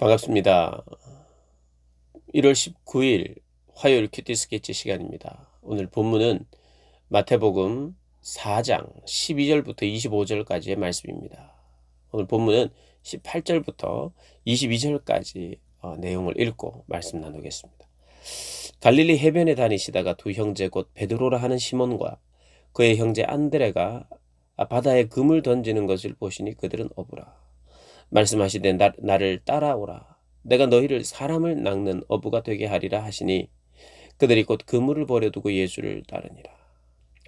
반갑습니다. 1월 19일 화요일 큐티 스케치 시간입니다. 오늘 본문은 마태복음 4장 12절부터 25절까지의 말씀입니다. 오늘 본문은 18절부터 22절까지 내용을 읽고 말씀 나누겠습니다. 갈릴리 해변에 다니시다가 두 형제 곧 베드로라 하는 시몬과 그의 형제 안드레가 바다에 금을 던지는 것을 보시니 그들은 어부라. 말씀하시되 나를 따라오라. 내가 너희를 사람을 낚는 어부가 되게 하리라 하시니 그들이 곧 그물을 버려두고 예수를 따르니라.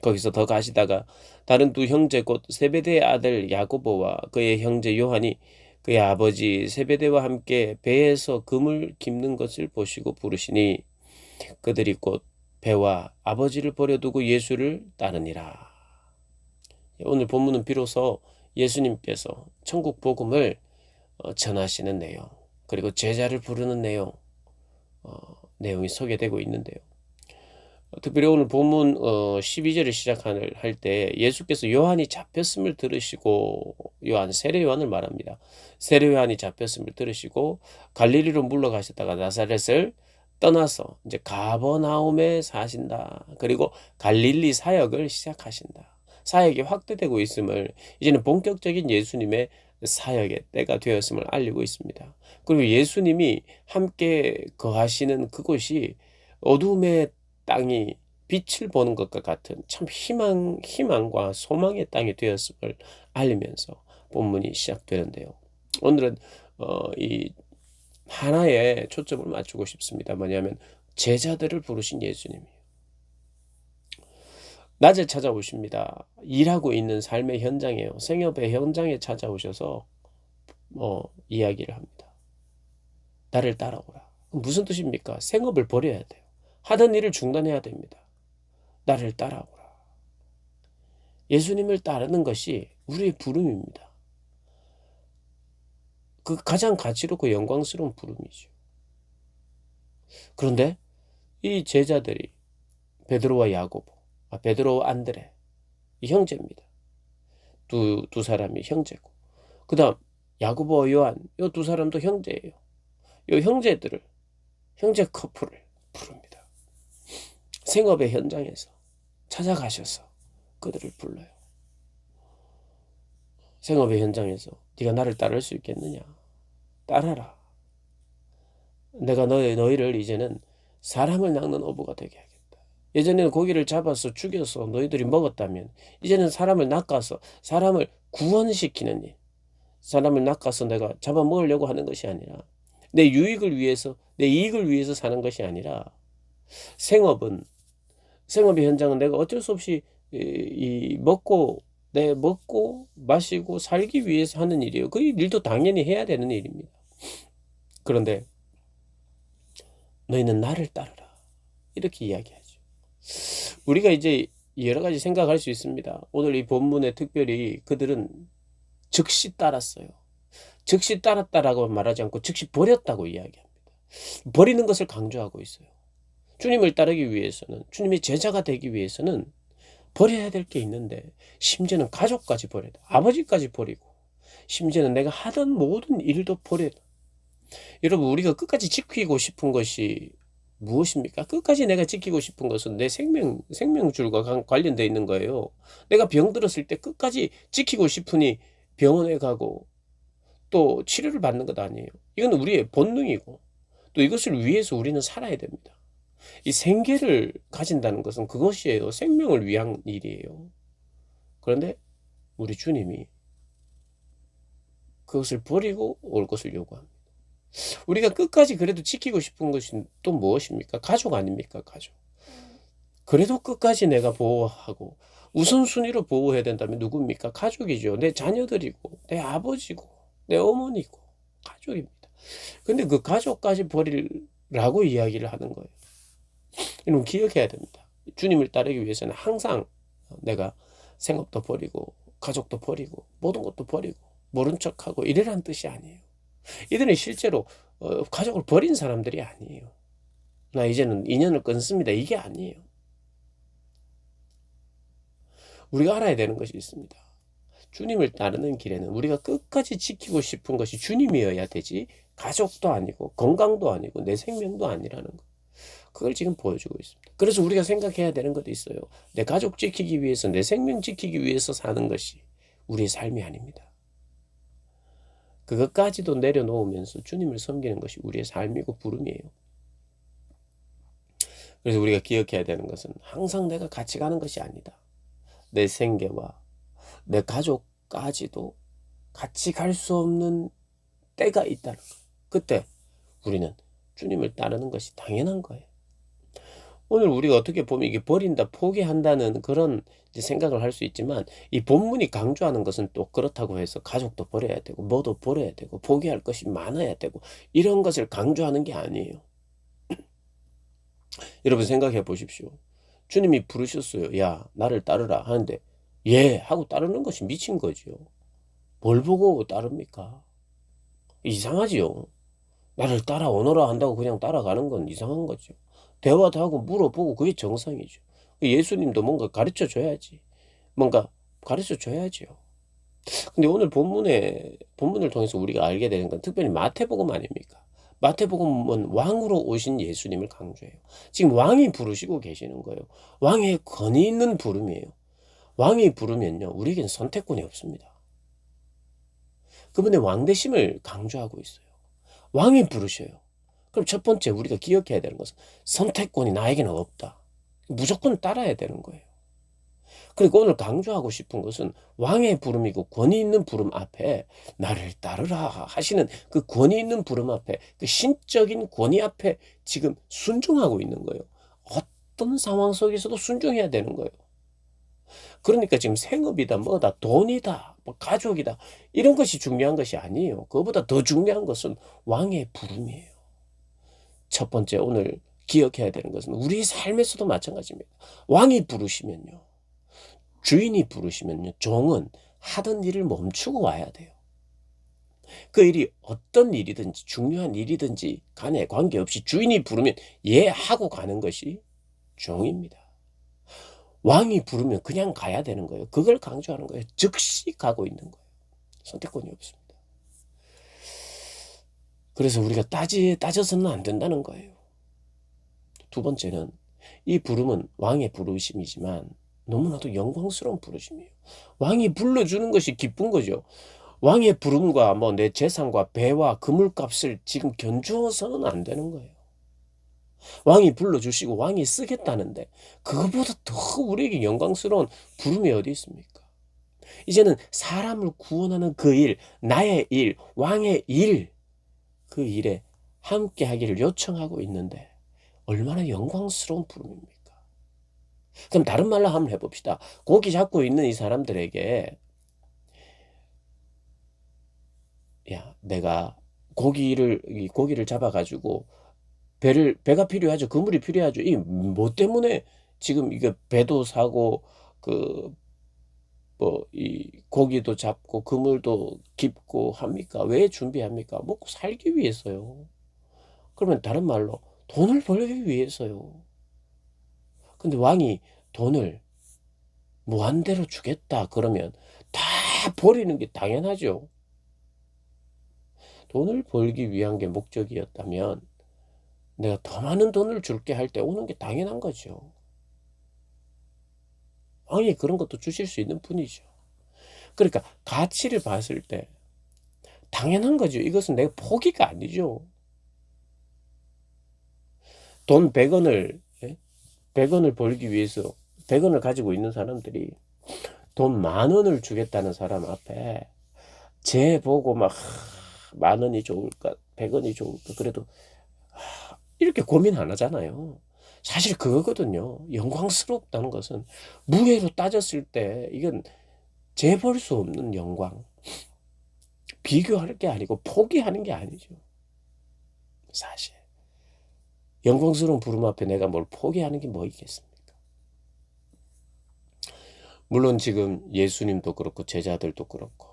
거기서 더 가시다가 다른 두 형제 곧 세베대의 아들 야고보와 그의 형제 요한이 그의 아버지 세베대와 함께 배에서 금을 깁는 것을 보시고 부르시니 그들이 곧 배와 아버지를 버려두고 예수를 따르니라. 오늘 본문은 비로소 예수님께서 천국 복음을 전하시는 내용, 그리고 제자를 부르는 내용이 소개되고 있는데요. 특별히 오늘 본문 12절을 시작할 때 예수께서 요한이 잡혔음을 들으시고, 세례 요한을 말합니다. 세례 요한이 잡혔음을 들으시고 갈릴리로 물러가셨다가 나사렛을 떠나서 이제 가버나움에 사신다. 그리고 갈릴리 사역을 시작하신다. 사역이 확대되고 있음을, 이제는 본격적인 예수님의 사역의 때가 되었음을 알리고 있습니다. 그리고 예수님이 함께 거하시는 그곳이 어둠의 땅이 빛을 보는 것과 같은 참 희망과 소망의 땅이 되었음을 알리면서 본문이 시작되는데요. 오늘은 이 하나에 초점을 맞추고 싶습니다. 뭐냐면 제자들을 부르신 예수님이에요. 낮에 찾아오십니다. 일하고 있는 삶의 현장이에요. 생업의 현장에 찾아오셔서 이야기를 합니다. 나를 따라오라. 무슨 뜻입니까? 생업을 버려야 돼요. 하던 일을 중단해야 됩니다. 나를 따라오라. 예수님을 따르는 것이 우리의 부름입니다. 그 가장 가치롭고 영광스러운 부름이죠. 그런데 이 제자들이 베드로와 야고보, 베드로와 안드레, 이 형제입니다. 두 사람이 형제고, 그 다음 야고보와 요한, 이 두 사람도 형제예요. 이 형제 커플을 부릅니다. 생업의 현장에서 찾아가셔서 그들을 불러요. 생업의 현장에서 네가 나를 따를 수 있겠느냐? 따라라. 내가 너희를 이제는 사람을 낚는 어부가 되게 하겠다. 예전에는 고기를 잡아서 죽여서 너희들이 먹었다면 이제는 사람을 낚아서 사람을 구원시키는 일, 사람을 낚아서 내가 잡아먹으려고 하는 것이 아니라 내 유익을 위해서, 내 이익을 위해서 사는 것이 아니라, 생업의 현장은 내가 어쩔 수 없이 먹고 마시고 살기 위해서 하는 일이에요. 그 일도 당연히 해야 되는 일입니다. 그런데 너희는 나를 따르라. 이렇게 이야기하죠. 우리가 이제 여러 가지 생각할 수 있습니다. 오늘 이 본문에 특별히 그들은 즉시 따랐어요. 즉시 따랐다라고 말하지 않고 즉시 버렸다고 이야기합니다. 버리는 것을 강조하고 있어요. 주님을 따르기 위해서는, 주님의 제자가 되기 위해서는 버려야 될 게 있는데, 심지어는 가족까지 버려야 돼. 아버지까지 버리고, 심지어는 내가 하던 모든 일도 버려야 돼. 여러분, 우리가 끝까지 지키고 싶은 것이 무엇입니까? 끝까지 내가 지키고 싶은 것은 내 생명줄과 관련되어 있는 거예요. 내가 병들었을 때 끝까지 지키고 싶으니 병원에 가고 또 치료를 받는 것 아니에요. 이건 우리의 본능이고, 또 이것을 위해서 우리는 살아야 됩니다. 이 생계를 가진다는 것은 그것이에요. 생명을 위한 일이에요. 그런데 우리 주님이 그것을 버리고 올 것을 요구합니다. 우리가 끝까지 그래도 지키고 싶은 것이 또 무엇입니까? 가족 아닙니까? 가족. 그래도 끝까지 내가 보호하고 우선순위로 보호해야 된다면 누굽니까? 가족이죠. 내 자녀들이고, 내 아버지고, 내 어머니고, 가족입니다. 근데 그 가족까지 버리라고 이야기를 하는 거예요. 여러분, 기억해야 됩니다. 주님을 따르기 위해서는 항상 내가 생업도 버리고 가족도 버리고 모든 것도 버리고 모른 척하고 이래란 뜻이 아니에요. 이들은 실제로 가족을 버린 사람들이 아니에요. 나 이제는 인연을 끊습니다. 이게 아니에요. 우리가 알아야 되는 것이 있습니다. 주님을 따르는 길에는 우리가 끝까지 지키고 싶은 것이 주님이어야 되지, 가족도 아니고 건강도 아니고 내 생명도 아니라는 거. 그걸 지금 보여주고 있습니다. 그래서 우리가 생각해야 되는 것도 있어요. 내 가족 지키기 위해서, 내 생명 지키기 위해서 사는 것이 우리의 삶이 아닙니다. 그것까지도 내려놓으면서 주님을 섬기는 것이 우리의 삶이고 부름이에요. 그래서 우리가 기억해야 되는 것은 항상 내가 같이 가는 것이 아니다. 내 생계와 내 가족까지도 같이 갈 수 없는 때가 있다는 것. 그때 우리는 주님을 따르는 것이 당연한 거예요. 오늘 우리가 어떻게 보면 이게 버린다, 포기한다는 그런 생각을 할 수 있지만, 이 본문이 강조하는 것은 또 그렇다고 해서 가족도 버려야 되고 뭐도 버려야 되고 포기할 것이 많아야 되고 이런 것을 강조하는 게 아니에요. 여러분 생각해 보십시오. 주님이 부르셨어요. 야, 나를 따르라 하는데 예 하고 따르는 것이 미친 거지요. 뭘 보고 따릅니까? 이상하지요. 나를 따라오너라 한다고 그냥 따라가는 건 이상한 거죠. 대화도 하고 물어보고 그게 정상이죠. 예수님도 뭔가 가르쳐 줘야지. 뭔가 가르쳐 줘야지요. 근데 오늘 본문을 통해서 우리가 알게 되는 건 특별히 마태복음 아닙니까? 마태복음은 왕으로 오신 예수님을 강조해요. 지금 왕이 부르시고 계시는 거예요. 왕의 권위 있는 부름이에요. 왕이 부르면요, 우리에겐 선택권이 없습니다. 그분의 왕대심을 강조하고 있어요. 왕이 부르셔요. 그럼 첫 번째 우리가 기억해야 되는 것은 선택권이 나에게는 없다. 무조건 따라야 되는 거예요. 그리고 오늘 강조하고 싶은 것은 왕의 부름이고 권위 있는 부름 앞에 나를 따르라 하시는 그 권위 있는 부름 앞에, 그 신적인 권위 앞에 지금 순종하고 있는 거예요. 어떤 상황 속에서도 순종해야 되는 거예요. 그러니까 지금 생업이다, 뭐다, 돈이다, 뭐 가족이다, 이런 것이 중요한 것이 아니에요. 그것보다 더 중요한 것은 왕의 부름이에요. 첫 번째 오늘 기억해야 되는 것은 우리 삶에서도 마찬가지입니다. 왕이 부르시면요, 주인이 부르시면요, 종은 하던 일을 멈추고 와야 돼요. 그 일이 어떤 일이든지 중요한 일이든지 간에 관계없이 주인이 부르면 예 하고 가는 것이 종입니다. 왕이 부르면 그냥 가야 되는 거예요. 그걸 강조하는 거예요. 즉시 가고 있는 거예요. 선택권이 없습니다. 그래서 우리가 따져서는 안 된다는 거예요. 두 번째는 이 부름은 왕의 부르심이지만 너무나도 영광스러운 부르심이에요. 왕이 불러주는 것이 기쁜 거죠. 왕의 부름과 뭐 내 재산과 배와 그물값을 지금 견주어서는 안 되는 거예요. 왕이 불러주시고 왕이 쓰겠다는데 그거보다 더 우리에게 영광스러운 부름이 어디 있습니까? 이제는 사람을 구원하는 그 일, 나의 일, 왕의 일, 그 일에 함께 하기를 요청하고 있는데 얼마나 영광스러운 부름입니까? 그럼 다른 말로 한번 해봅시다. 고기 잡고 있는 이 사람들에게 야, 내가 고기를 잡아가지고 배가 필요하죠. 그물이 필요하죠. 이 뭐 때문에 지금 이거 배도 사고 그 뭐 이 고기도 잡고 그물도 깁고 합니까? 왜 준비합니까? 먹고 살기 위해서요. 그러면 다른 말로 돈을 벌기 위해서요. 근데 왕이 돈을 무한대로 주겠다 그러면 다 버리는 게 당연하죠. 돈을 벌기 위한 게 목적이었다면 내가 더 많은 돈을 줄게 할 때 오는 게 당연한 거죠. 왕이 그런 것도 주실 수 있는 분이죠. 그러니까 가치를 봤을 때 당연한 거죠. 이것은 내가 포기가 아니죠. 돈 100원을 100원을 벌기 위해서 100원을 가지고 있는 사람들이 돈 10,000원을 주겠다는 사람 앞에 쟤 보고 막 10,000원이 좋을까 100원이 좋을까 그래도 이렇게 고민 안 하잖아요. 사실 그거거든요. 영광스럽다는 것은 무게로 따졌을 때 이건 재볼 수 없는 영광. 비교할 게 아니고 포기하는 게 아니죠. 사실 영광스러운 부름 앞에 내가 뭘 포기하는 게 뭐 있겠습니까? 물론 지금 예수님도 그렇고 제자들도 그렇고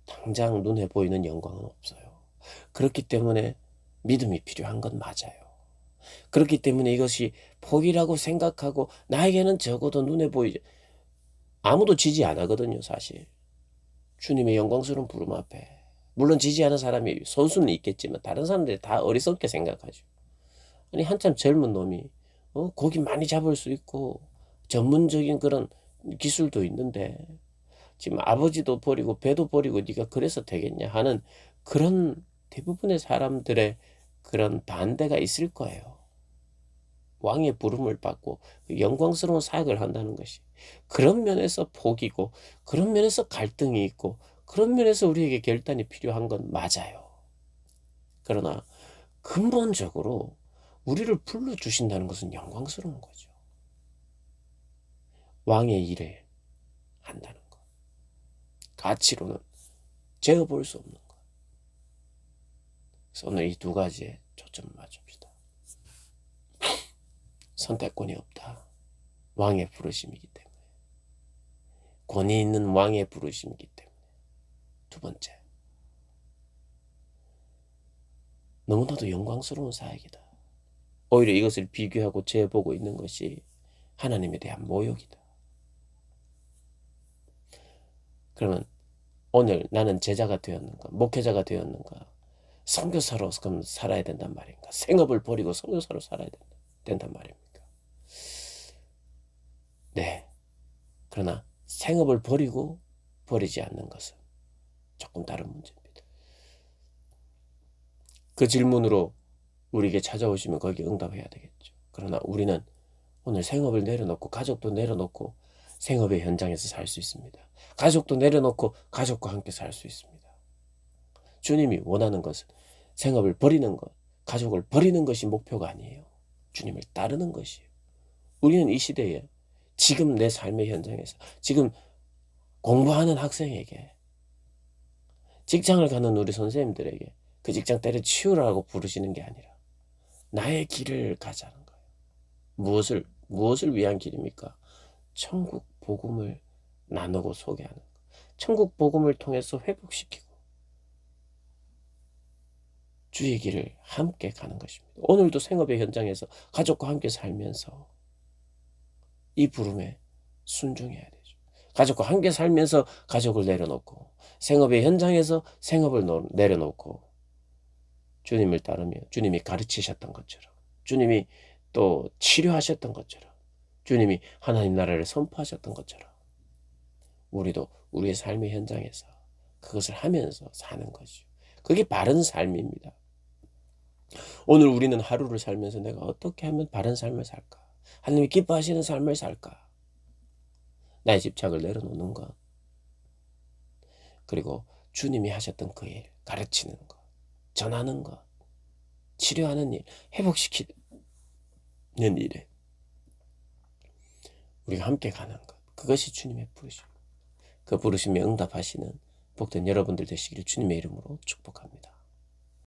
당장 눈에 보이는 영광은 없어요. 그렇기 때문에 믿음이 필요한 건 맞아요. 그렇기 때문에 이것이 포기라고 생각하고 나에게는 적어도 눈에 보이지 아무도 지지 안 하거든요. 사실 주님의 영광스러운 부름 앞에 물론 지지하는 사람이 소수는 있겠지만 다른 사람들이 다 어리석게 생각하죠. 아니 한참 젊은 놈이 고기 많이 잡을 수 있고 전문적인 그런 기술도 있는데 지금 아버지도 버리고 배도 버리고 네가 그래서 되겠냐 하는 그런 대부분의 사람들의 그런 반대가 있을 거예요. 왕의 부름을 받고 영광스러운 사역을 한다는 것이 그런 면에서 복이고 그런 면에서 갈등이 있고 그런 면에서 우리에게 결단이 필요한 건 맞아요. 그러나 근본적으로 우리를 불러주신다는 것은 영광스러운 거죠. 왕의 일을 한다는 것. 가치로는 재어볼 수 없는 것. 그래서 오늘 이 두 가지에 초점을 맞춥시다. 선택권이 없다. 왕의 부르심이기 때문에. 권위 있는 왕의 부르심이기 때문에. 두 번째. 너무나도 영광스러운 사역이다. 오히려 이것을 비교하고 재보고 있는 것이 하나님에 대한 모욕이다. 그러면 오늘 나는 제자가 되었는가? 목회자가 되었는가? 선교사로 그럼 살아야 된단 말인가? 생업을 버리고 선교사로 살아야 된단 말입니까? 네. 그러나 생업을 버리고 버리지 않는 것은 조금 다른 문제입니다. 그 질문으로 우리에게 찾아오시면 거기에 응답해야 되겠죠. 그러나 우리는 오늘 생업을 내려놓고 가족도 내려놓고 생업의 현장에서 살 수 있습니다. 가족도 내려놓고 가족과 함께 살 수 있습니다. 주님이 원하는 것은 생업을 버리는 것, 가족을 버리는 것이 목표가 아니에요. 주님을 따르는 것이에요. 우리는 이 시대에 지금 내 삶의 현장에서 지금 공부하는 학생에게 직장을 가는 우리 선생님들에게 그 직장 때려치우라고 부르시는 게 아니라 나의 길을 가자는 거예요. 무엇을 위한 길입니까? 천국 복음을 나누고 소개하는 것. 천국 복음을 통해서 회복시키고 주의 길을 함께 가는 것입니다. 오늘도 생업의 현장에서 가족과 함께 살면서 이 부름에 순종해야 되죠. 가족과 함께 살면서 가족을 내려놓고 생업의 현장에서 생업을 내려놓고 주님을 따르며 주님이 가르치셨던 것처럼 주님이 또 치료하셨던 것처럼 주님이 하나님 나라를 선포하셨던 것처럼 우리도 우리의 삶의 현장에서 그것을 하면서 사는 것이죠. 그게 바른 삶입니다. 오늘 우리는 하루를 살면서 내가 어떻게 하면 바른 삶을 살까? 하나님이 기뻐하시는 삶을 살까? 나의 집착을 내려놓는 것. 그리고 주님이 하셨던 그 일, 가르치는 것, 전하는 것, 치료하는 일, 회복시키는 일에 우리가 함께 가는 것. 그것이 주님의 부르심. 그 부르심에 응답하시는 복된 여러분들 되시기를 주님의 이름으로 축복합니다.